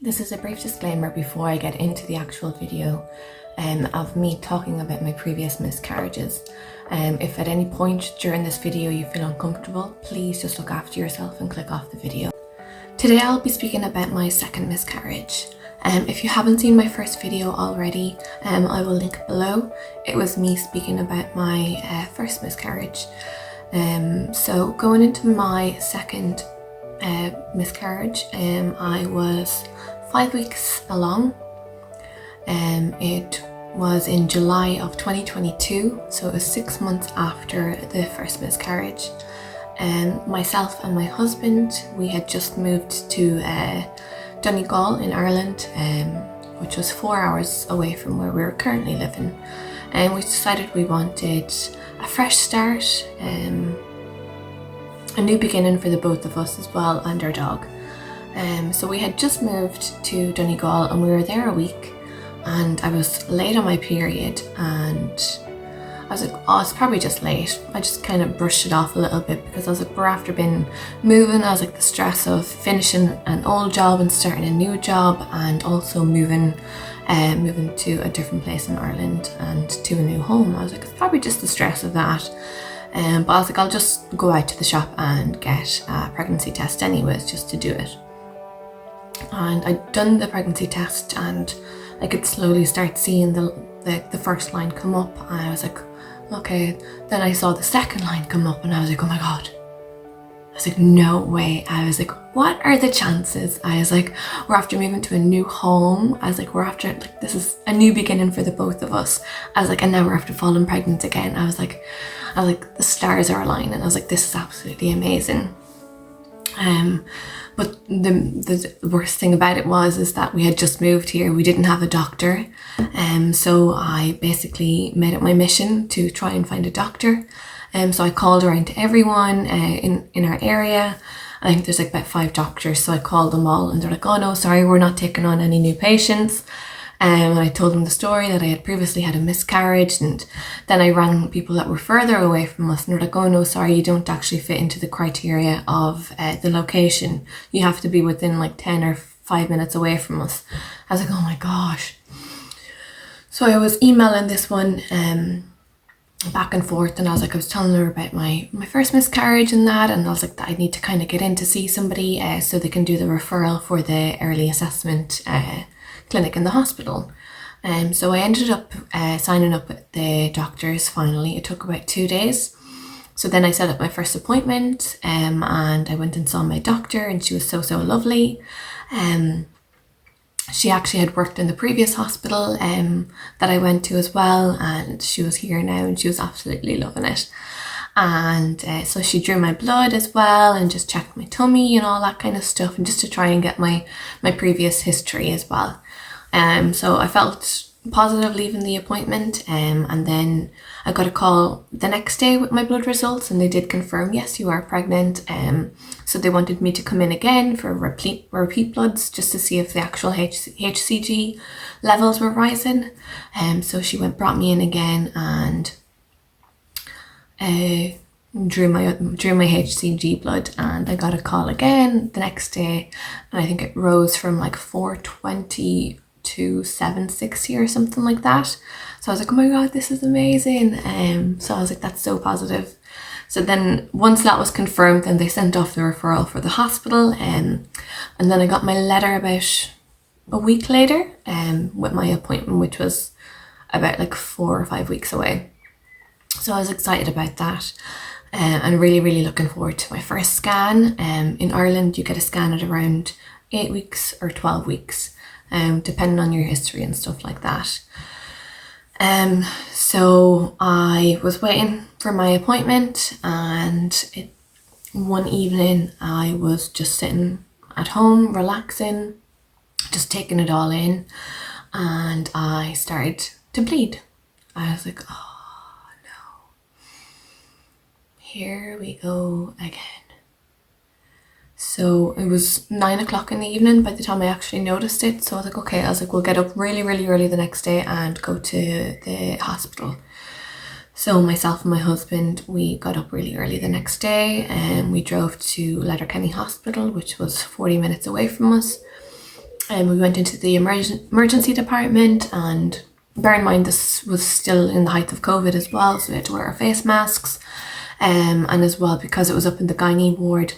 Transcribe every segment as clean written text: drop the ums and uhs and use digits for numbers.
This is a brief disclaimer before I get into the actual video of me talking about my previous miscarriages. If at any point during this video you feel uncomfortable, please just look after yourself and click off the video. Today I'll be speaking about my second miscarriage. If you haven't seen my first video already, I will link it below. It was me speaking about my first miscarriage. So going into my second miscarriage, I was 5 weeks along. It was in July of 2022, so it was 6 months after the first miscarriage. Myself and my husband, we had just moved to Donegal in Ireland, which was 4 hours away from where we were currently living. And we decided we wanted a fresh start, a new beginning for the both of us as well, and our dog. So we had just moved to Donegal and we were there a week, and I was late on my period, and I was like, oh, it's probably just late. I just kind of brushed it off a little bit because I was like, we're after been moving. I was like, the stress of finishing an old job and starting a new job, and also moving to a different place in Ireland and to a new home. I was like, it's probably just the stress of that. But I was like, I'll just go out to the shop and get a pregnancy test anyways, just to do it. And I'd done the pregnancy test, and I could slowly start seeing the first line come up, and I was like, okay. Then I saw the second line come up, and I was like, oh my god. I was like, no way. I was like, what are the chances? I was like, we're after moving to a new home. I was like, we're after, like, this is a new beginning for the both of us. I was like, and now we're after falling pregnant again. I was like, the stars are aligning. I was like, this is absolutely amazing. But the worst thing about it is that we had just moved here. We didn't have a doctor. So I basically made it my mission to try and find a doctor. So I called around to everyone in our area. I think there's like about 5 doctors. So I called them all, and they're like, oh no, sorry, we're not taking on any new patients. And I told them the story that I had previously had a miscarriage, and then I rang people that were further away from us, and they're like, oh no, sorry, you don't actually fit into the criteria of the location. You have to be within like 10 or 5 minutes away from us. I was like, oh my gosh. So I was emailing this one back and forth, and I was telling her about my first miscarriage and that, and I was like, that I need to kind of get in to see somebody so they can do the referral for the early assessment clinic in the hospital. So I ended up signing up with the doctors finally. It took about 2 days. So then I set up my first appointment, and I went and saw my doctor, and she was so lovely. She actually had worked in the previous hospital that I went to as well, and she was here now, and she was absolutely loving it. And so she drew my blood as well, and just checked my tummy and all that kind of stuff, and just to try and get my previous history as well. So I felt positive leaving the appointment, and then I got a call the next day with my blood results, and they did confirm, yes, you are pregnant. So they wanted me to come in again for repeat bloods, just to see if the actual HCG levels were rising. So she brought me in again, and drew my HCG blood, and I got a call again the next day, and I think it rose from like 420 to 760 or something like that. So I was like, oh my god, this is amazing. So I was like, that's so positive. So then once that was confirmed, then they sent off the referral for the hospital, and then I got my letter about a week later with my appointment, which was about like 4 or 5 weeks away. So I was excited about that, and really looking forward to my first scan. In Ireland, you get a scan at around 8 weeks or 12 weeks, depending on your history and stuff like that. So I was waiting for my appointment, and one evening I was just sitting at home, relaxing, just taking it all in, and I started to bleed. I was like, oh no, here we go again. So it was 9 o'clock in the evening by the time I actually noticed it. So I was like, okay, we'll get up really early the next day and go to the hospital. So myself and my husband, we got up really early the next day, and we drove to Letterkenny Hospital, which was 40 minutes away from us. And we went into the emergency department, and bear in mind this was still in the height of COVID as well, so we had to wear our face masks. And as well, because it was up in the gynae ward,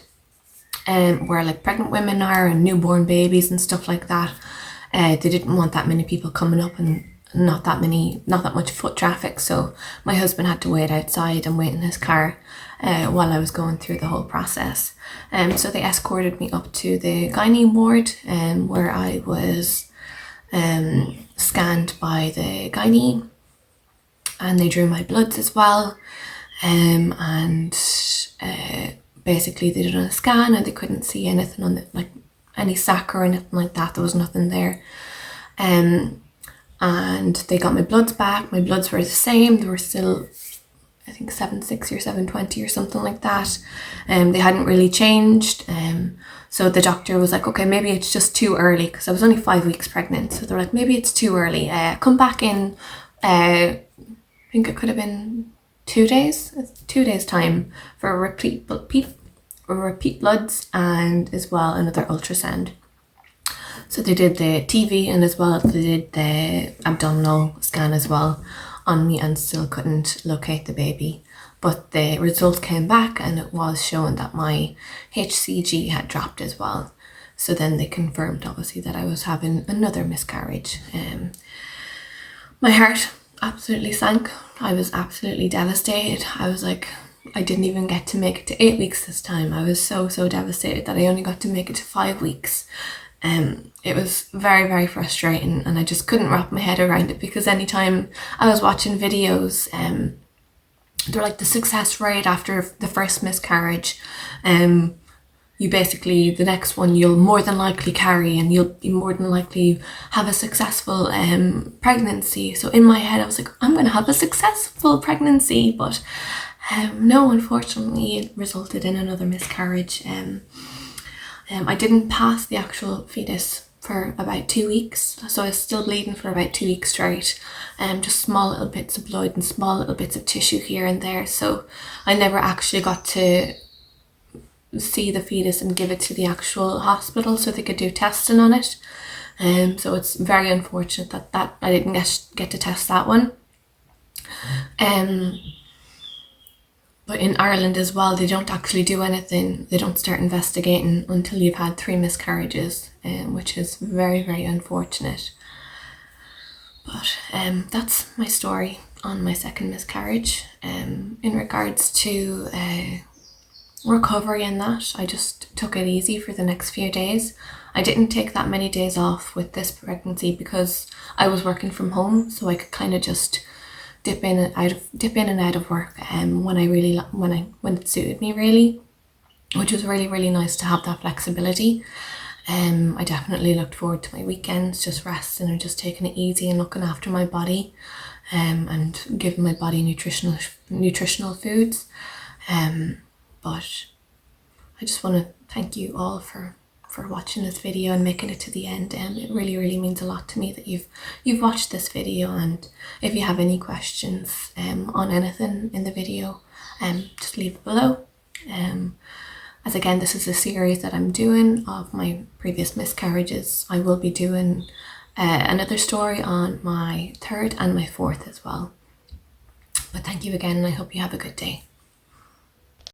where like pregnant women are and newborn babies and stuff like that, they didn't want that many people coming up and not that much foot traffic. So my husband had to wait outside and wait in his car while I was going through the whole process. So they escorted me up to the gynae ward, where I was scanned by the gynae, and they drew my bloods as well. And basically they did a scan and they couldn't see anything on it, like any sac or anything like that. There was nothing there. And they got my bloods back. My bloods were the same. They were still, I think, 7.6 or 7.20 or something like that. They hadn't really changed. So the doctor was like, okay, maybe it's just too early, because I was only 5 weeks pregnant. So they're like, maybe it's too early. Come back in, I think it could have been 2 days time for a repeat bloods, and as well another ultrasound. So they did the TV, and as well they did the abdominal scan as well on me, and still couldn't locate the baby. But the results came back, and it was showing that my HCG had dropped as well. So then they confirmed, obviously, that I was having another miscarriage. My heart absolutely sank. I was absolutely devastated. I was like, I didn't even get to make it to 8 weeks this time. I was so devastated that I only got to make it to 5 weeks. It was very, very frustrating, and I just couldn't wrap my head around it, because anytime I was watching videos, they're like, the success rate after the first miscarriage, you basically, the next one you'll more than likely carry, and you'll be more than likely have a successful pregnancy. So in my head I was like, I'm going to have a successful pregnancy, but no, unfortunately it resulted in another miscarriage. I didn't pass the actual fetus for about 2 weeks, so I was still bleeding for about 2 weeks straight, just small little bits of blood and small little bits of tissue here and there. So I never actually got to see the fetus and give it to the actual hospital so they could do testing on it. So it's very unfortunate that I didn't get to test that one. But in Ireland as well, they don't actually do anything. They don't start investigating until you've had 3 miscarriages, which is very, very unfortunate. But that's my story on my second miscarriage. In regards to recovery and that, I just took it easy for the next few days. I didn't take that many days off with this pregnancy because I was working from home, so I could kind of just dip in and out of work when it suited me, really, which was really, really nice to have that flexibility. I definitely looked forward to my weekends, just resting and just taking it easy and looking after my body, and giving my body nutritional foods. But I just want to thank you all for watching this video and making it to the end. It really, really means a lot to me that you've watched this video, and if you have any questions on anything in the video, just leave it below. As again, this is a series that I'm doing of my previous miscarriages. I will be doing another story on my third and my fourth as well. But thank you again, and I hope you have a good day.